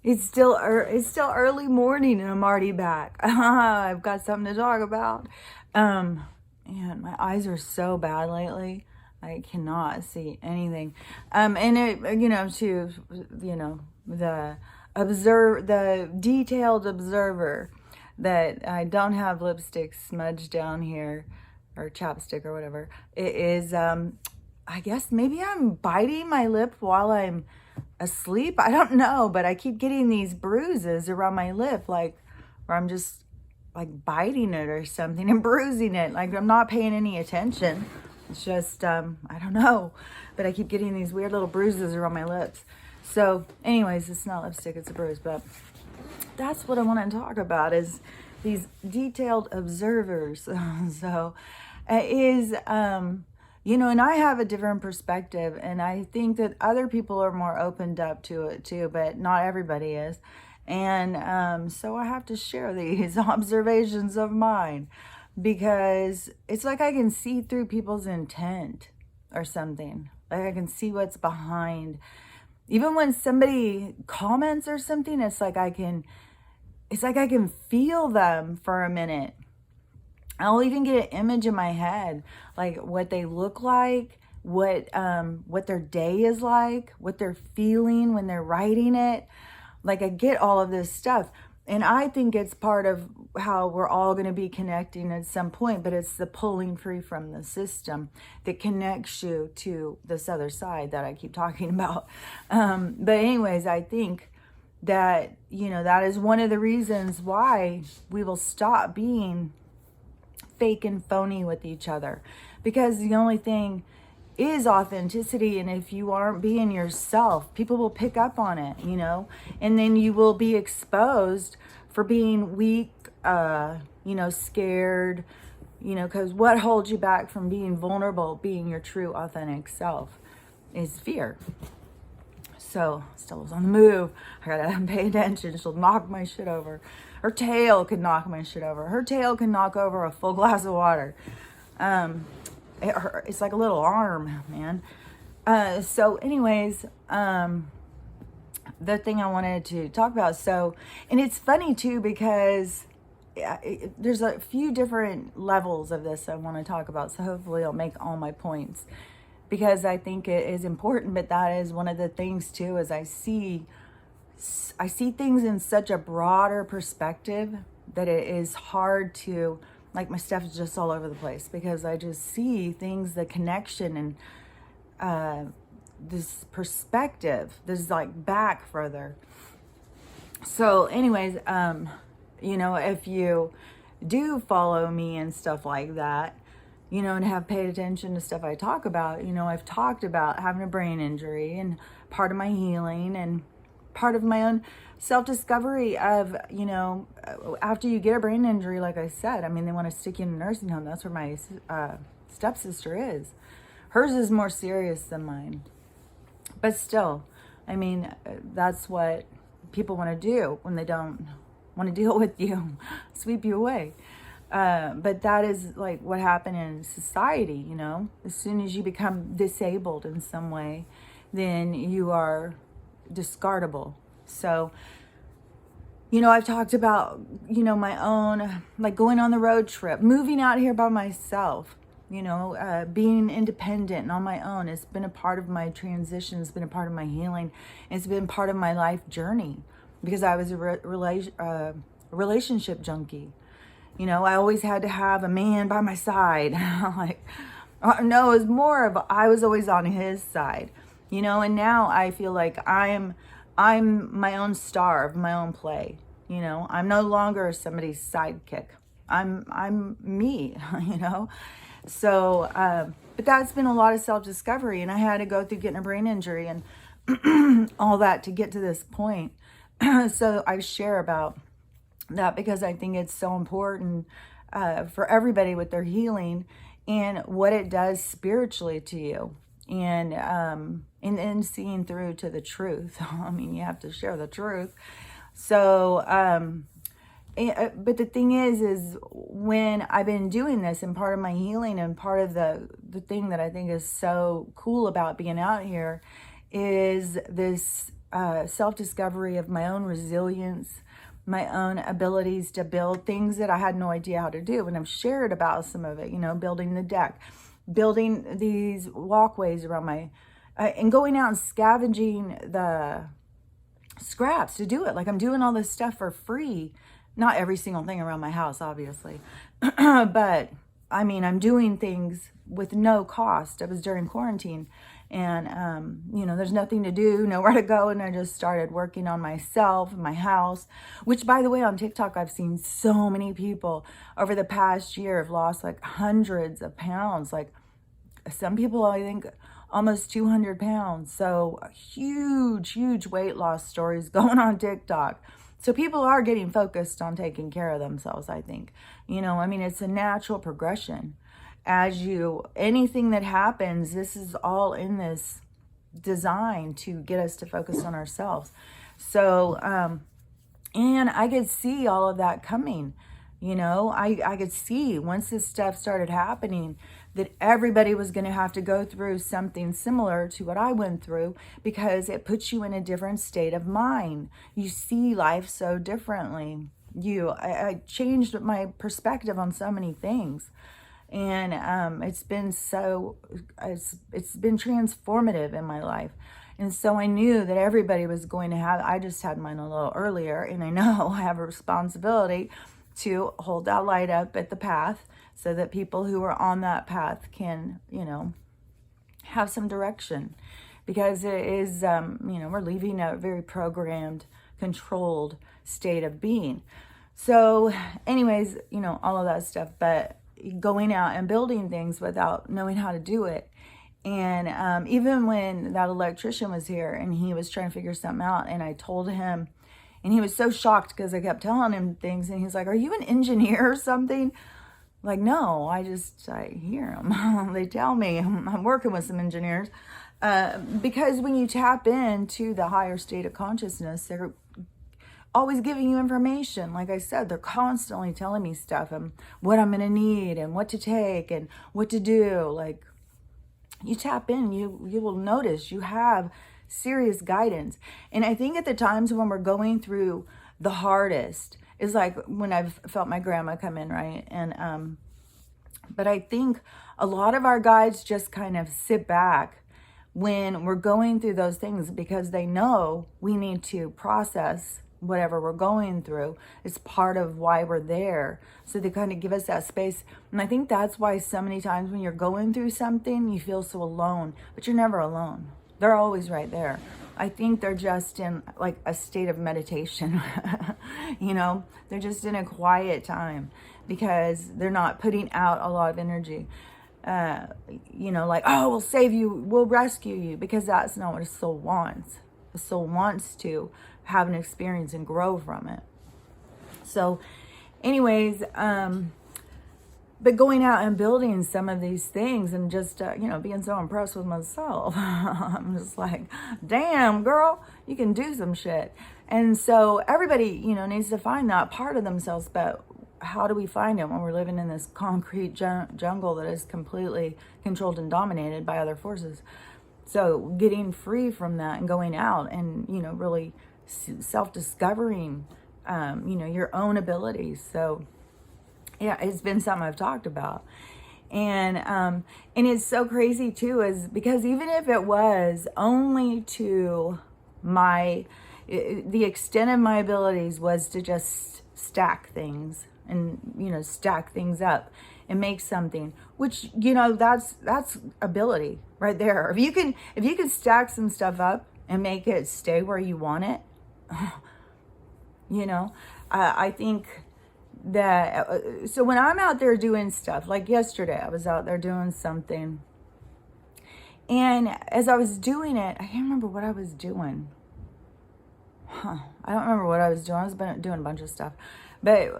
It's still early morning and I'm already back. I've got something to talk about. Um, and my eyes are so bad lately. I cannot see anything. And it, the detailed observer, that I don't have lipstick smudged down here or chapstick or whatever. It is, I guess maybe I'm biting my lip while I'm asleep. I don't know, but I keep getting these bruises around my lip, like where I'm just like biting it or something and bruising it. Like I'm not paying any attention. It's just, I don't know, but I keep getting these weird little bruises around my lips. So anyways, it's not lipstick, it's a bruise, but that's what I want to talk about is these detailed observers. So is, and I have a different perspective, and I think that other people are more opened up to it too, but not everybody is. And so I have to share these observations of mine because it's like I can see through people's intent or something. Like I can see what's behind. Even when somebody comments or something, it's like I can feel them for a minute. I'll even get an image in my head, like what they look like, what their day is like, what they're feeling when they're writing it. Like I get all of this stuff. And I think it's part of how we're all going to be connecting at some point, but it's the pulling free from the system that connects you to this other side that I keep talking about. But anyways, I think that, that is one of the reasons why we will stop being fake and phony with each other, because the only thing is authenticity. And if you aren't being yourself, people will pick up on it, and then you will be exposed for being weak, scared, because what holds you back from being vulnerable, being your true authentic self, is fear. So Stella's on the move. I gotta pay attention. She'll knock my shit over. Her tail can knock my shit over. Her tail can knock over a full glass of water. It's like a little arm, man. So anyways, the thing I wanted to talk about. So, and it's funny too, because there's a few different levels of this I want to talk about. So hopefully I'll make all my points, because I think it is important. But that is one of the things too, is I see things in such a broader perspective that it is hard to, like, my stuff is just all over the place, because I just see things, the connection, and this perspective, this like back further. So anyways, if you do follow me and stuff like that, and have paid attention to stuff I talk about, I've talked about having a brain injury and part of my healing and part of my own self-discovery of, after you get a brain injury, like I said, they want to stick you in a nursing home. That's where my stepsister is. Hers is more serious than mine. But still, that's what people want to do when they don't want to deal with you, sweep you away. But that is like what happened in society, As soon as you become disabled in some way, then you are discardable. So, I've talked about, my own, like going on the road trip, moving out here by myself, being independent and on my own. It's been a part of my transition. It's been a part of my healing. It's been part of my life journey, because I was a relationship junkie. I always had to have a man by my side. No, it was more of, I was always on his side, and now I feel like I'm my own star of my own play. I'm no longer somebody's sidekick. I'm me, So, but that's been a lot of self-discovery, and I had to go through getting a brain injury and all that to get to this point. So I share about that because I think it's so important for everybody with their healing and what it does spiritually to you, and seeing through to the truth. You have to share the truth. So, but the thing is when I've been doing this, and part of my healing and part of the thing that I think is so cool about being out here is this self-discovery of my own resilience, my own abilities to build things that I had no idea how to do. And I've shared about some of it, building the deck, building these walkways around my, and going out and scavenging the scraps to do it. Like I'm doing all this stuff for free. Not every single thing around my house, obviously. But I mean, I'm doing things with no cost. It was during quarantine. And, there's nothing to do, nowhere to go. And I just started working on myself, my house, which, by the way, on TikTok, I've seen so many people over the past year have lost like hundreds of pounds. Like some people, I think, almost 200 pounds. So huge, huge weight loss stories going on TikTok. So people are getting focused on taking care of themselves, I think. It's a natural progression. Anything that happens, this is all in this design to get us to focus on ourselves. So, and I could see all of that coming, I could see once this stuff started happening that everybody was going to have to go through something similar to what I went through, because it puts you in a different state of mind. You see life so differently. I changed my perspective on so many things. And it's been transformative in my life. And so I knew that everybody was going to I just had mine a little earlier, and I know I have a responsibility to hold that light up at the path so that people who are on that path can, have some direction, because it is, we're leaving a very programmed, controlled state of being. So anyways, all of that stuff, but going out and building things without knowing how to do it. And even when that electrician was here and he was trying to figure something out, and I told him, and he was so shocked because I kept telling him things, and he's like, "Are you an engineer or something?" Like, no, I hear them. They tell me I'm working with some engineers. Because when you tap into the higher state of consciousness, they're always giving you information. Like I said, they're constantly telling me stuff and what I'm going to need and what to take and what to do. Like, you tap in, you will notice you have serious guidance. And I think at the times when we're going through the hardest is like when I've felt my grandma come in, right? And but I think a lot of our guides just kind of sit back when we're going through those things, because they know we need to process whatever we're going through. It's part of why we're there. So they kind of give us that space. And I think that's why so many times when you're going through something, you feel so alone, but you're never alone. They're always right there. I think they're just in like a state of meditation. They're just in a quiet time because they're not putting out a lot of energy. Like, oh, we'll save you, we'll rescue you, because that's not what a soul wants. The soul wants to have an experience and grow from it. So anyways, but going out and building some of these things and just, being so impressed with myself, I'm just like, damn, girl, you can do some shit. And so everybody, needs to find that part of themselves. But how do we find it when we're living in this concrete jungle that is completely controlled and dominated by other forces? So getting free from that and going out and, really self-discovering, your own abilities. So yeah, it's been something I've talked about. And it's so crazy too, is because even if it was only to the extent of my abilities was to just stack things and, stack things up and make something, which, that's ability right there. If you can stack some stuff up and make it stay where you want it, I think that, so when I'm out there doing stuff, like yesterday, I was out there doing something, and as I was doing it, I can't remember what I was doing. I don't remember what I was doing. I was doing a bunch of stuff, but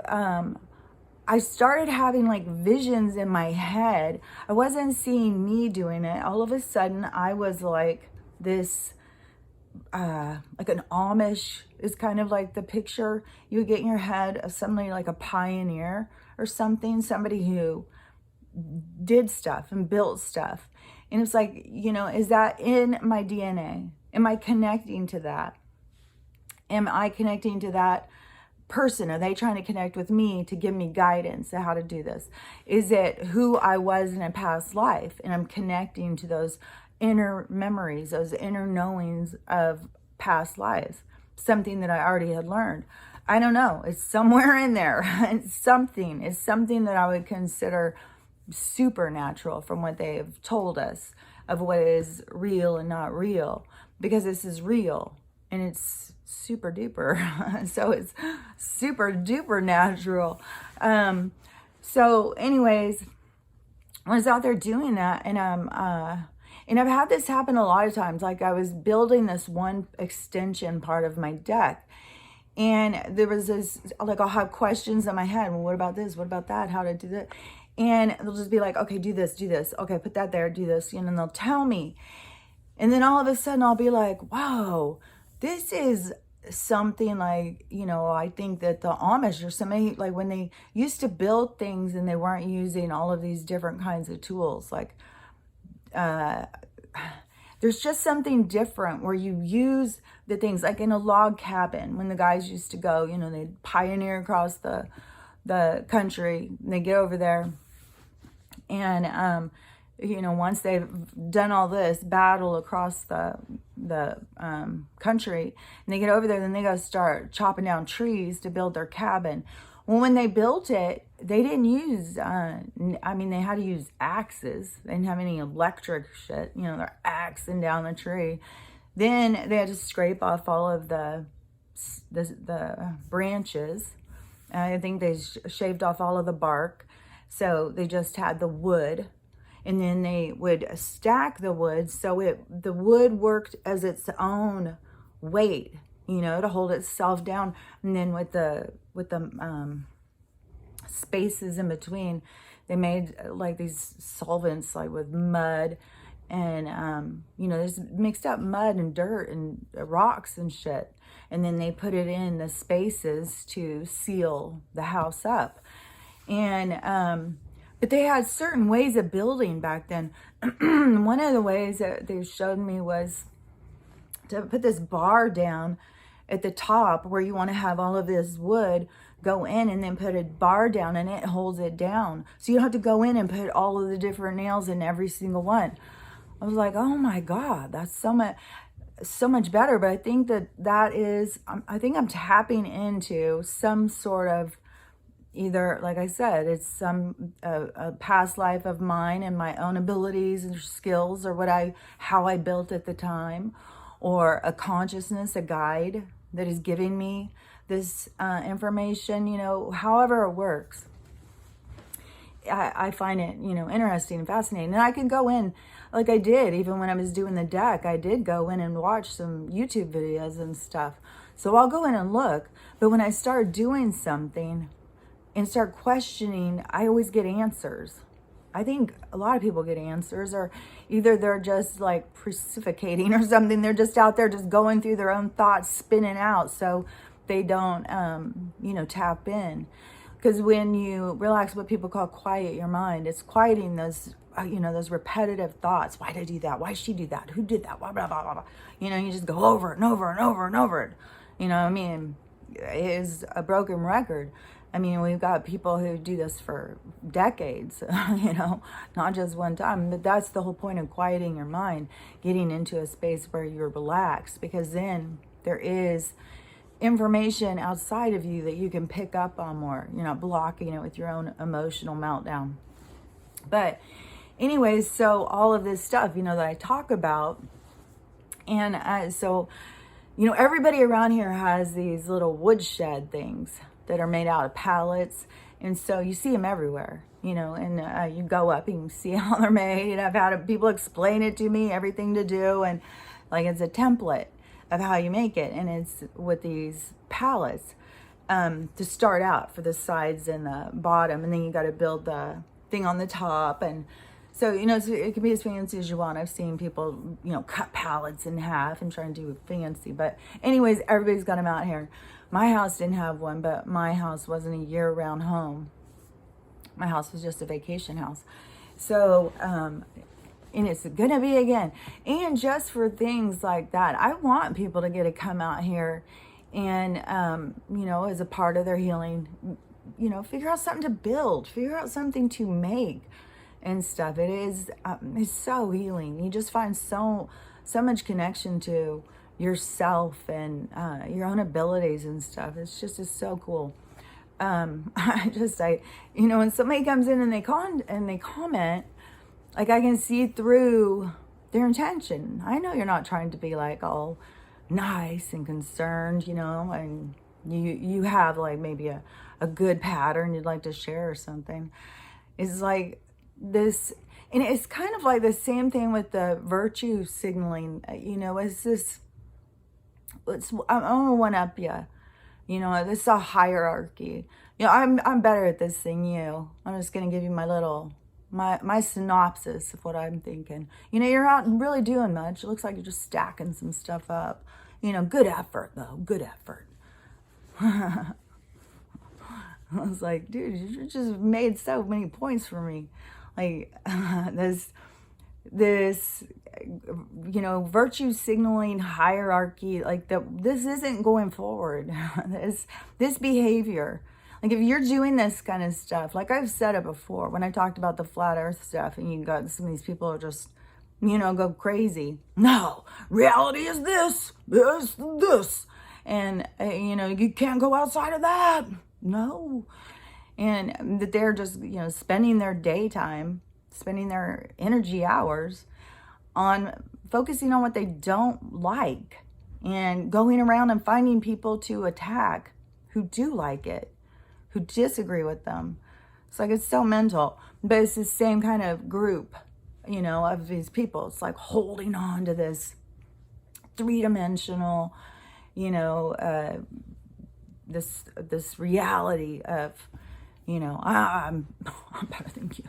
I started having like visions in my head. I wasn't seeing me doing it. All of a sudden, I was like this, like an Amish is kind of like the picture you get in your head of somebody like a pioneer or something, somebody who did stuff and built stuff. And it's like, is that in my DNA? Am I connecting to that? Am I connecting to that person? Are they trying to connect with me to give me guidance on how to do this? Is it who I was in a past life, and I'm connecting to those inner memories, those inner knowings of past lives, something that I already had learned? I don't know. It's somewhere in there. It's something that I would consider supernatural from what they have told us of what is real and not real, because this is real and it's super duper. So it's super duper natural. So anyways, I was out there doing that, and and I've had this happen a lot of times. Like, I was building this one extension part of my deck, and there was this, like, I'll have questions in my head. Well, what about this? What about that? How to do that? And they'll just be like, okay, do this, do this. Okay, put that there, do this. And they'll tell me. And then all of a sudden I'll be like, wow, this is something like, I think that the Amish or somebody, like, when they used to build things and they weren't using all of these different kinds of tools, like, there's just something different where you use the things, like in a log cabin, when the guys used to go, they'd pioneer across the country, and they get over there, and once they've done all this battle across the country, and they get over there, then they got to start chopping down trees to build their cabin. Well, when they built it, they didn't use, they had to use axes. They didn't have any electric shit. They're axing down the tree. Then they had to scrape off all of the branches. I think they shaved off all of the bark. So they just had the wood. And then they would stack the wood, so the wood worked as its own weight, to hold itself down. And then with the spaces in between, they made like these solvents, like with mud, and there's mixed up mud and dirt and rocks and shit. And then they put it in the spaces to seal the house up. And but they had certain ways of building back then. One of the ways that they showed me was to put this bar down at the top where you want to have all of this wood go in, and then put a bar down, and it holds it down. So you don't have to go in and put all of the different nails in every single one. I was like, oh my God, that's so much better. But I think that is, I think I'm tapping into some sort of, either, like I said, it's some a past life of mine and my own abilities and skills, or how I built at the time, or a consciousness, a guide that is giving me this information, however it works. I find it, interesting and fascinating. And I can go in, like I did, even when I was doing the deck, I did go in and watch some YouTube videos and stuff. So I'll go in and look, but when I start doing something and start questioning, I always get answers. I think a lot of people get answers, or either they're just like precipitating or something. They're just out there just going through their own thoughts, spinning out, so they don't, tap in. Because when you relax, what people call quiet your mind, it's quieting those, those repetitive thoughts. Why did I do that? Why did she do that? Who did that? Blah, blah, blah, blah, blah. You just go over it and over and over and over it. It is a broken record. We've got people who do this for decades, not just one time. But that's the whole point of quieting your mind, getting into a space where you're relaxed, because then there is information outside of you that you can pick up on more. You're not blocking it with your own emotional meltdown. But anyways, so all of this stuff, that I talk about, and everybody around here has these little woodshed things that are made out of pallets, and so you see them everywhere, and you go up and you see how they're made, and I've had people explain it to me, everything to do, and like it's a template of how you make it, and it's with these pallets to start out for the sides and the bottom, and then you got to build the thing on the top. And so it can be as fancy as you want. I've seen people cut pallets in half and try and do fancy, but anyways, everybody's got them out here. My house didn't have one, but my house wasn't a year-round home. My house was just a vacation house. So, and it's going to be again. And just for things like that, I want people to get to come out here And, you know, as a part of their healing, you know, figure out something to build, figure out something to make and stuff. It is, it's so healing. You just find so much connection to yourself and your own abilities and stuff. It's so cool. You know, when somebody comes in and they comment, like, I can see through their intention. I know you're not trying to be like all nice and concerned, you know, and you have like maybe a good pattern you'd like to share or something. It's like this, and it's kind of like the same thing with the virtue signaling, you know, I'm gonna one up you. You know, this is a hierarchy. You know, I'm better at this than you. I'm just gonna give you my synopsis of what I'm thinking. You know, you're not really doing much. It looks like you're just stacking some stuff up. You know, good effort though, good effort. I was like, dude, you just made so many points for me. Like, this, you know, virtue signaling hierarchy, like this isn't going forward. This behavior, like if you're doing this kind of stuff, like I've said it before when I talked about the flat earth stuff, and you got some of these people are just, you know, go crazy. No, reality is this, and you know, you can't go outside of that. No. And that they're just, you know, spending their daytime, spending their energy hours on focusing on what they don't like and going around and finding people to attack who do like it, who disagree with them. It's like, it's so mental, but it's the same kind of group, you know, of these people. It's like holding on to this three-dimensional, you know, this reality of, you know, I'm better than you.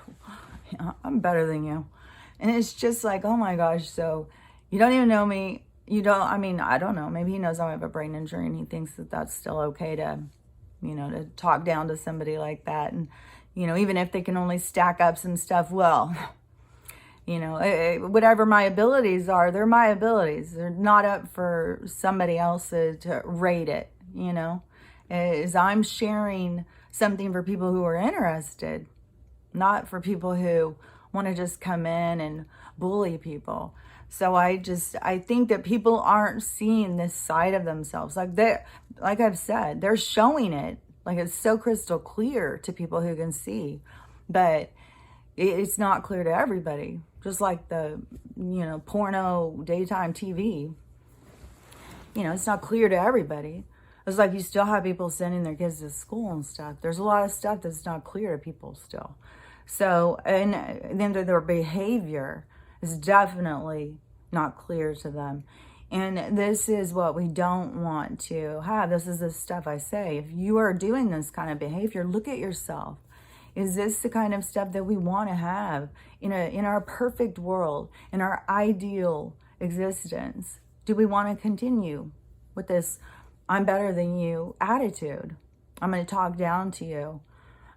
Yeah, I'm better than you. And it's just like, oh my gosh, so you don't even know me. You don't, I mean, I don't know. Maybe he knows I have a brain injury and he thinks that that's still okay to, you know, to talk down to somebody like that. And, you know, even if they can only stack up some stuff, well, you know, whatever my abilities are, they're my abilities. They're not up for somebody else to rate it, you know. Is I'm sharing something for people who are interested, not for people who want to just come in and bully people. So I think that people aren't seeing this side of themselves. Like I've said, they're showing it. Like, it's so crystal clear to people who can see, but it's not clear to everybody. Just like the, you know, porno daytime TV, you know, it's not clear to everybody. It's like you still have people sending their kids to school and stuff. There's a lot of stuff that's not clear to people still. So, and then their behavior is definitely not clear to them. And this is what we don't want to have. This is the stuff I say. If you are doing this kind of behavior, look at yourself. Is this the kind of stuff that we want to have in our perfect world, in our ideal existence? Do we want to continue with this I'm better than you attitude? I'm going to talk down to you.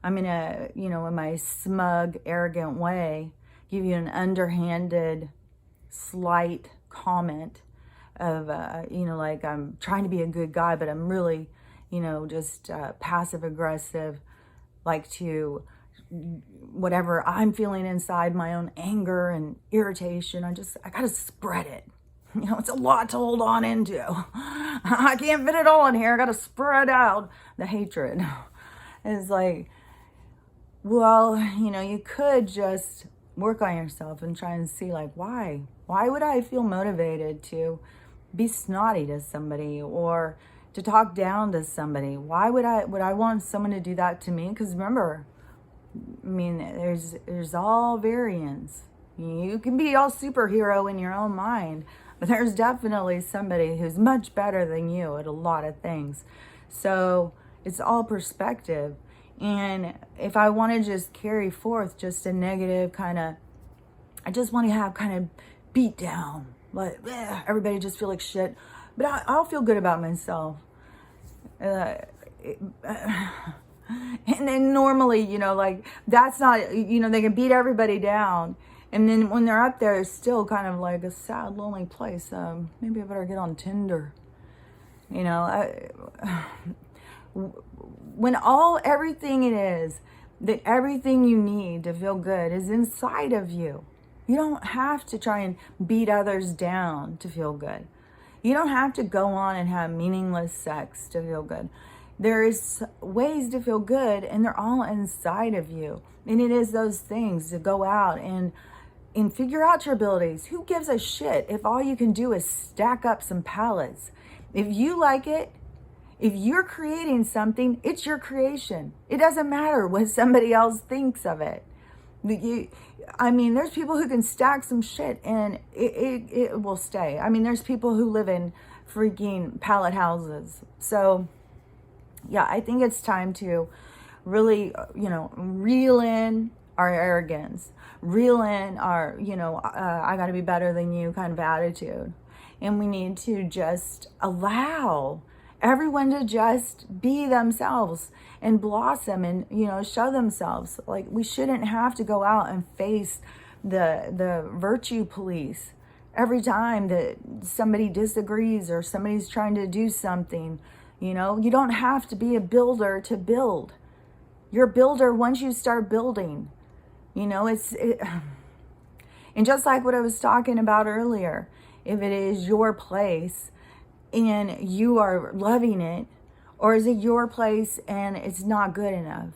I'm going to, you know, in my smug, arrogant way, give you an underhanded, slight comment of, you know, like I'm trying to be a good guy, but I'm really, you know, just passive aggressive, like to whatever I'm feeling inside, my own anger and irritation. I got to spread it. You know, it's a lot to hold on into. I can't fit it all in here. I got to spread out the hatred. It's like, well, you know, you could just work on yourself and try and see, like, why? Why would I feel motivated to be snotty to somebody or to talk down to somebody? Why would I want someone to do that to me? Because remember, I mean, there's all variants. You can be all superhero in your own mind, but there's definitely somebody who's much better than you at a lot of things. So it's all perspective. And if I want to just carry forth just a negative kind of, I just want to have kind of beat down, like everybody just feel like shit, but I'll feel good about myself. And then normally, you know, like that's not, you know, they can beat everybody down. And then when they're up there, it's still kind of like a sad, lonely place. Maybe I better get on Tinder. You know, when everything it is, that everything you need to feel good is inside of you. You don't have to try and beat others down to feel good. You don't have to go on and have meaningless sex to feel good. There is ways to feel good, and they're all inside of you. And it is those things to go out and figure out your abilities. Who gives a shit if all you can do is stack up some pallets? If you like it, if you're creating something, it's your creation. It doesn't matter what somebody else thinks of it. There's people who can stack some shit and it will stay. There's people who live in freaking pallet houses. So, yeah, I think it's time to really, reel in our arrogance, reel in our, I got to be better than you kind of attitude. And we need to just allow everyone to just be themselves and blossom and, show themselves. Like, we shouldn't have to go out and face the virtue police every time that somebody disagrees or somebody's trying to do something. You don't have to be a builder to build. You're a builder once you start building. And just like what I was talking about earlier, if it is your place and you are loving it, or is it your place and it's not good enough?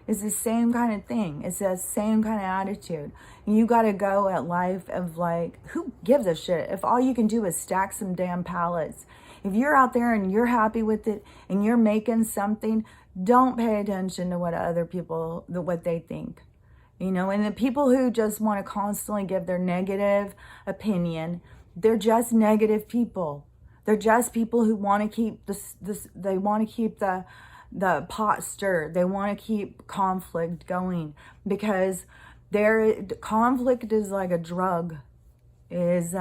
It's the same kind of thing. It's the same kind of attitude. And you got to go at life of like, who gives a shit if all you can do is stack some damn pallets? If you're out there and you're happy with it and you're making something, don't pay attention to what other people, what they think. And the people who just want to constantly give their negative opinion, they're just negative people. They're just people who want to keep they want to keep the pot stirred. They want to keep conflict going because conflict is like a drug. There's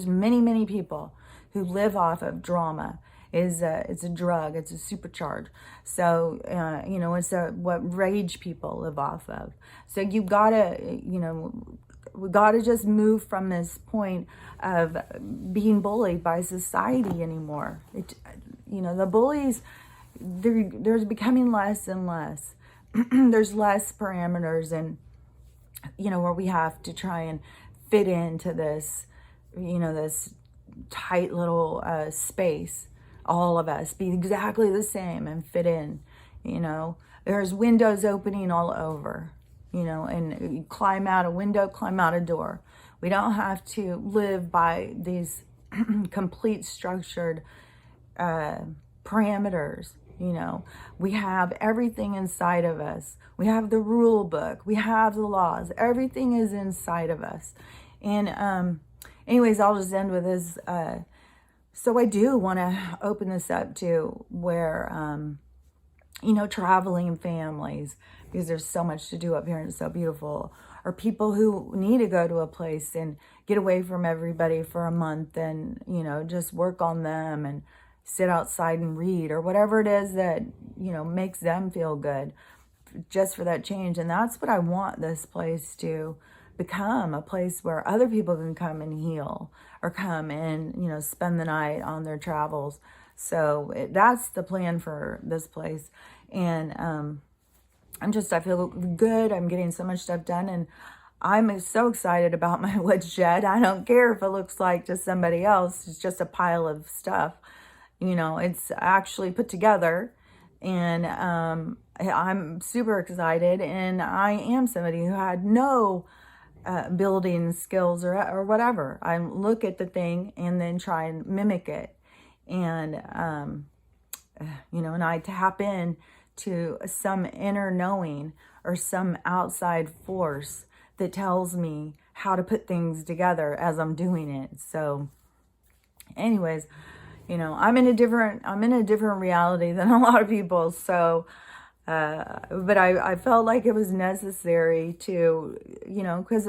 many people who live off of drama. It's a drug. It's a supercharge. So, it's what rage people live off of. So you gotta, we gotta just move from this point of being bullied by society anymore. The bullies, there's becoming less and less. There's less parameters and, where we have to try and fit into this, this tight little space. All of us be exactly the same and fit in. There's windows opening all over, and you climb out a window, climb out a door. We don't have to live by these complete structured parameters. We have everything inside of us. We have the rule book. We have the laws. Everything is inside of us. And anyways, I'll just end with this. So I do want to open this up to where, traveling families, because there's so much to do up here and it's so beautiful, or people who need to go to a place and get away from everybody for a month and, just work on them and sit outside and read or whatever it is that, makes them feel good just for that change. And that's what I want this place to become, a place where other people can come and heal or come and, spend the night on their travels. So that's the plan for this place. And I feel good. I'm getting so much stuff done. And I'm so excited about my wood shed. I don't care if it looks like to somebody else. It's just a pile of stuff. It's actually put together. And I'm super excited. And I am somebody who had no building skills or whatever. I look at the thing and then try and mimic it. And, and I tap in to some inner knowing or some outside force that tells me how to put things together as I'm doing it. So anyways, I'm in a different reality than a lot of people. So, but I felt like it was necessary to, because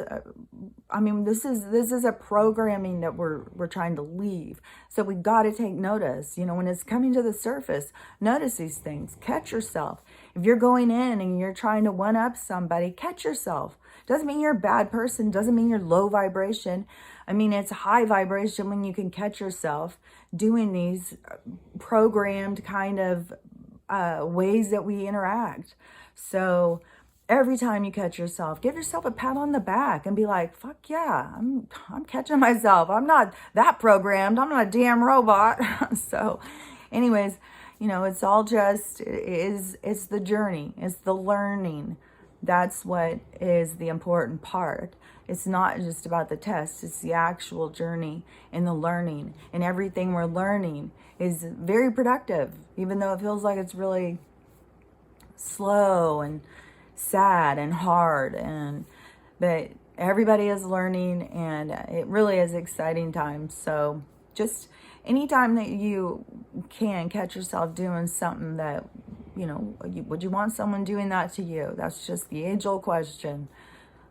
this is a programming that we're trying to leave. So we got to take notice, when it's coming to the surface, notice these things, catch yourself. If you're going in and you're trying to one up somebody, catch yourself. Doesn't mean you're a bad person. Doesn't mean you're low vibration. I mean, it's high vibration when you can catch yourself doing these programmed kind of ways that we interact. So every time you catch yourself, give yourself a pat on the back and be like, fuck yeah, I'm catching myself. I'm not that programmed. I'm not a damn robot. So anyways, you know, it's all just, it's the journey. It's the learning. That's what is the important part. It's not just about the test. It's the actual journey and the learning. And everything we're learning is very productive, even though it feels like it's really slow and sad and hard. But everybody is learning, and it really is exciting times. So just anytime that you can catch yourself doing something that, you know, would you want someone doing that to you? That's just the age-old question.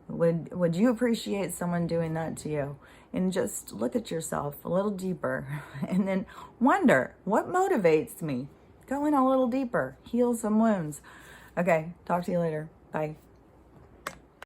Would you appreciate someone doing that to you? And just look at yourself a little deeper and then wonder, what motivates me? Go in a little deeper, heal some wounds. Okay, talk to you later. Bye.